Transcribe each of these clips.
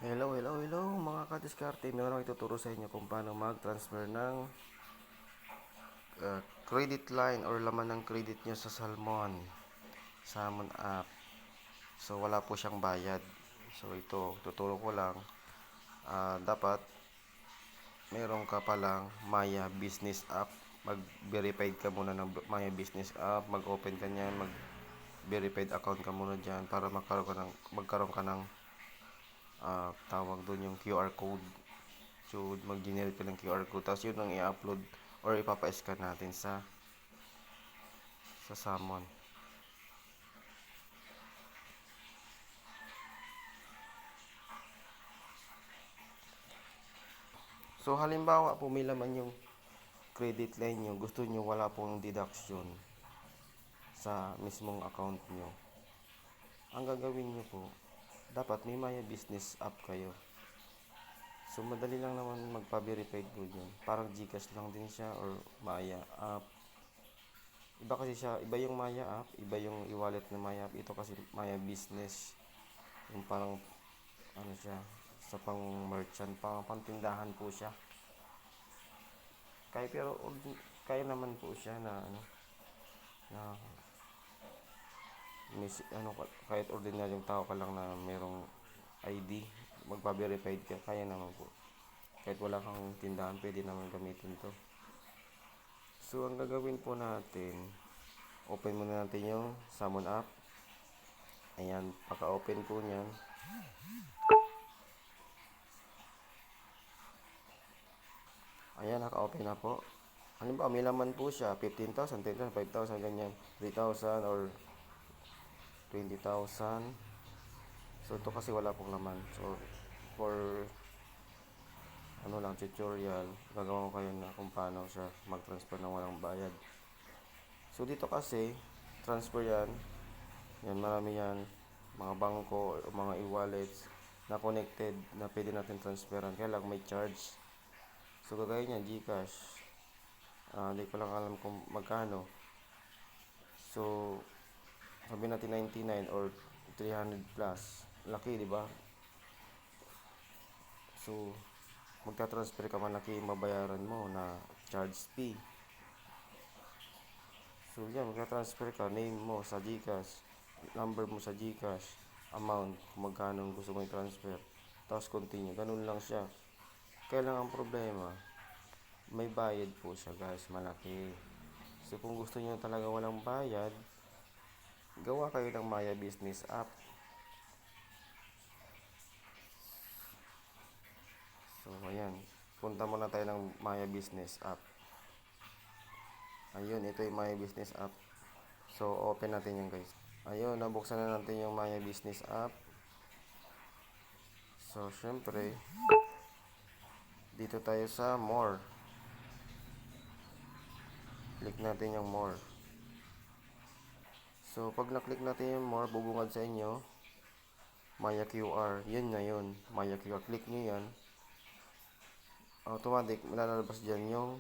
Hello mga kadiskarte. Meron akong ituturo sa inyo kung paano mag-transfer ng credit line or laman ng credit nyo sa Salmon app. So wala po siyang bayad. So ito, tuturo ko lang. Dapat meron ka palang Maya Business App. Mag-verified ka muna ng Maya Business App. Mag-open ka niyan. Mag-verified account ka muna dyan para magkaroon ka ng tawag doon yung QR code. So, mag-generate ka ng QR code. Tapos yun ang i-upload or ipapa-scan natin sa Salmon. So, halimbawa po may laman yung credit line nyo. Gusto nyo wala pong deduction sa mismong account nyo. Ang gagawin nyo po, dapat may Maya Business App kayo. So, madali lang naman magpa-verified po dyan. Parang GCash lang din siya or Maya App. Iba kasi siya, iba yung Maya App, iba yung e-wallet na Maya App. Ito kasi Maya Business. Yung parang, ano siya, sa pang merchant, pang tindahan po siya. Kaya naman po siya na, na, kahit ordinaryong tao ka lang na merong ID, magpa-verified ka, kaya naman po. Kahit wala kang tindahan, pwede naman gamitin to. So, ang gagawin po natin, open muna natin yung Salmon app. Ayan, pagka-open po niyan. Ayan, naka-open na po. Halimbawa, may laman po siya, 15,000, 10,000, 5,000, ganyan, 3,000 or 20,000. So, ito kasi wala pong laman. So, for tutorial, gagawin ko kayo na kung paano siya mag-transfer ng walang bayad. So, dito kasi, transfer yan. Yan, marami yan. Mga bangko, mga e-wallets na connected na pwede natin transferan. Kaya lang may charge. So, gagawin niya, GCash. Hindi ko lang alam kung magkano. So, sabi natin 99 or 300 plus. Laki, di ba? So, magta-transfer ka, malaki yung mabayaran mo na charge fee. So, yan, magta-transfer ka, name mo sa GCash, number mo sa GCash, amount, kung magkano gusto mo i-transfer. Tapos continue, ganun lang siya. Kaya lang ang problema, may bayad po siya guys, malaki. So, kung gusto niyo talaga walang bayad, gawa kayo ng Maya Business App. So, ayan. Punta muna tayo ng Maya Business App. Ayun, ito yung Maya Business App. So, open natin yan guys. Ayun, nabuksan na natin yung Maya Business App. So, syempre, dito tayo sa More. Click natin yung More. So, pag na-click natin yung More, bubungad sa inyo, Maya QR. Yan na yun, Maya QR. Click nyo yan. Automatic, lalabas dyan yung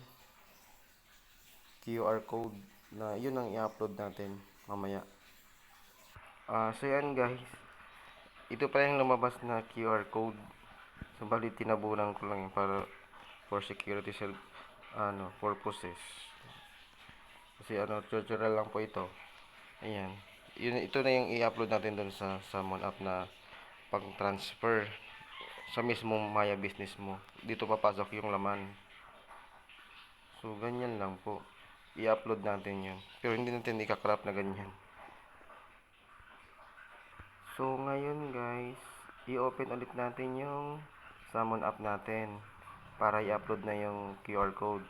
QR code na yun ang i-upload natin mamaya. So yan guys, ito pa yung lumabas na QR code. So bali tinabunan ko lang para for security purposes. Kasi tutorial lang po ito. Ayan. Ito na yung i-upload natin doon sa Salmon app na pang-transfer sa mismong Maya business mo. Dito papasok yung laman. So ganyan lang po. I-upload natin yun. Pero hindi natin ika-crop na ganyan. So ngayon guys, i-open ulit natin yung Salmon app natin para i-upload na yung QR code.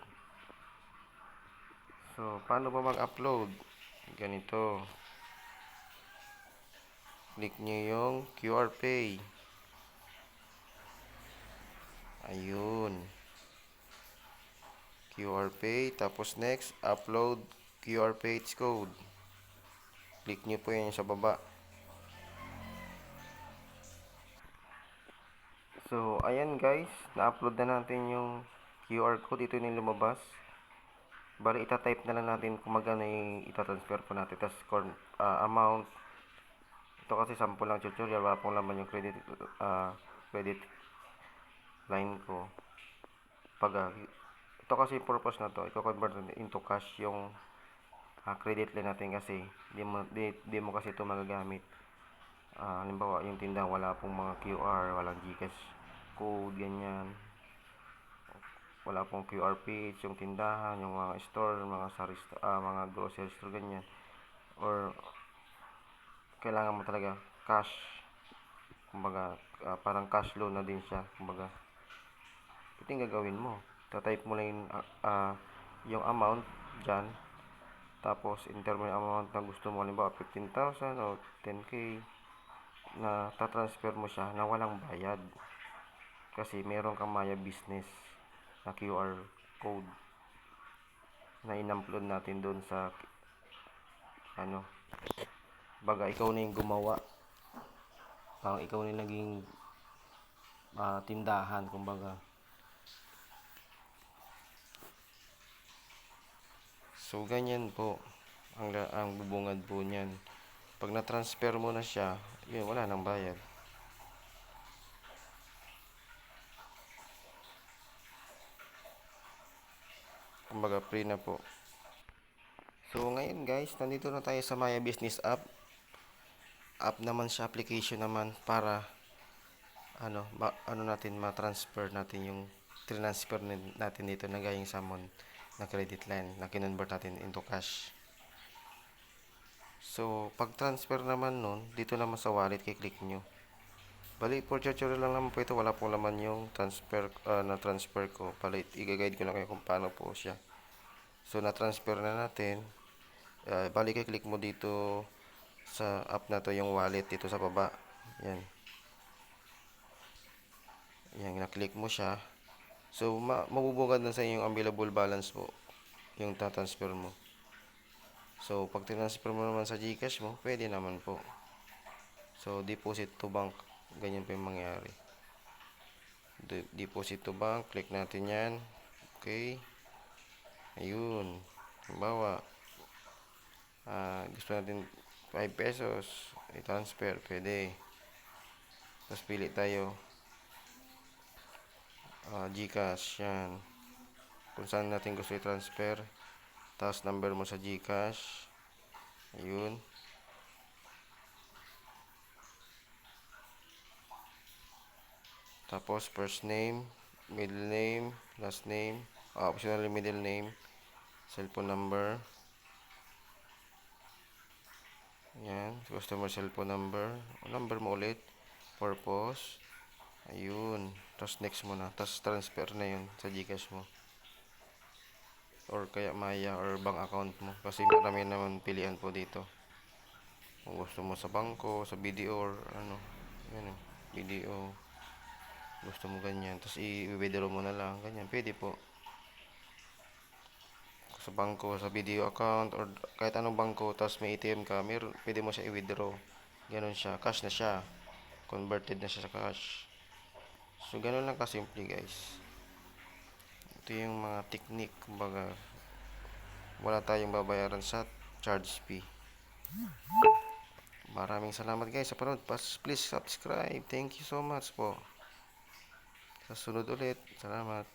So paano ba mag-upload? Ganito. Click nyo yung QR Pay. Ayun. QR Pay. Tapos next, upload QR Page code. Click nyo po yan sa baba. So, ayan guys, na-upload na natin yung QR code. Ito yung lumabas. Bali, itatype na lang natin kung magkano yung itatransfer po natin. Tapos, amount. Ito kasi sample lang tutorial. Wala pong laman yung credit credit line ko. Pag ito kasi purpose na to, i-convert natin into cash yung credit line natin kasi di mo kasi ito magagamit. Halimbawa, yung tindahan wala pong mga QR, walang GCash code, ganyan. Wala pong QR page yung tindahan, yung mga store, mga grocery store, ganyan. Or kailangan mo talaga cash. Kumbaga, parang cash loan na din siya. Kumbaga, ito yung gagawin mo. Tatype mo lang yung amount dyan. Tapos, enter mo yung amount na gusto mo. Halimbawa, 15,000 o 10K na tatransfer mo siya na walang bayad. Kasi meron kang Maya Business na QR code na in-upload natin doon sa baga ikaw na yung gumawa. Ikaw na yung naging tindahan, kumbaga. So, ganyan po ang bubungad po niyan. Pag na-transfer mo na siya, yun, wala nang bayad. Kumbaga, free na po. So, ngayon guys, nandito na tayo sa Maya Business App. App naman siya, application naman para natin ma-transfer natin yung transfer natin dito na gayong summon na credit line na kinonvert natin into cash. So, pag transfer naman nun, dito naman sa wallet, kiklik nyo. Bali, for tutorial lang naman po ito. Wala pong laman yung na-transfer ko. Bali, i-guide ko lang kayo kung paano po siya. So, na-transfer na natin. Bali, kiklik mo dito sa app na to yung wallet dito sa baba. Yan. Yan, na-click mo siya. So, mabubungad na sa inyo yung available balance po. Yung ta-transfer mo. So, pag transfer mo naman sa GCash mo, pwede naman po. So, deposit to bank. Ganyan po yung mangyari. Deposit to bank. Click natin yan. Okay. Ayun. Halimbawa, gusto natin 5 pesos. I-transfer. Pwede. Tapos pili tayo. GCash. Yan. Kung saan natin gusto i-transfer. Tapos number mo sa GCash. Ayun. Tapos first name, middle name, last name, optional middle name, cellphone number. Yan, customer cellphone number. Number mo ulit. Purpose. Ayun. Tapos next mo na. Tapos transfer na yun sa GCash mo. Or kaya Maya or bank account mo. Kasi marami naman pilihan po dito. Kung gusto mo sa bangko, sa BDO or yan, BDO. Gusto mo ganyan, tapos i-withdraw mo na lang, ganyan, pwede po. Sa bangko, sa video account, or kahit anong bangko, tapos may ATM ka, pwede mo siya i-withdraw. Ganon siya, cash na siya. Converted na siya sa cash. So, ganon lang kasimple guys. Ito yung mga technique, kumbaga, wala tayong babayaran sa charge fee. Maraming salamat guys sa panood. Please subscribe. Thank you so much po. Sa sunod ulit. Salamat.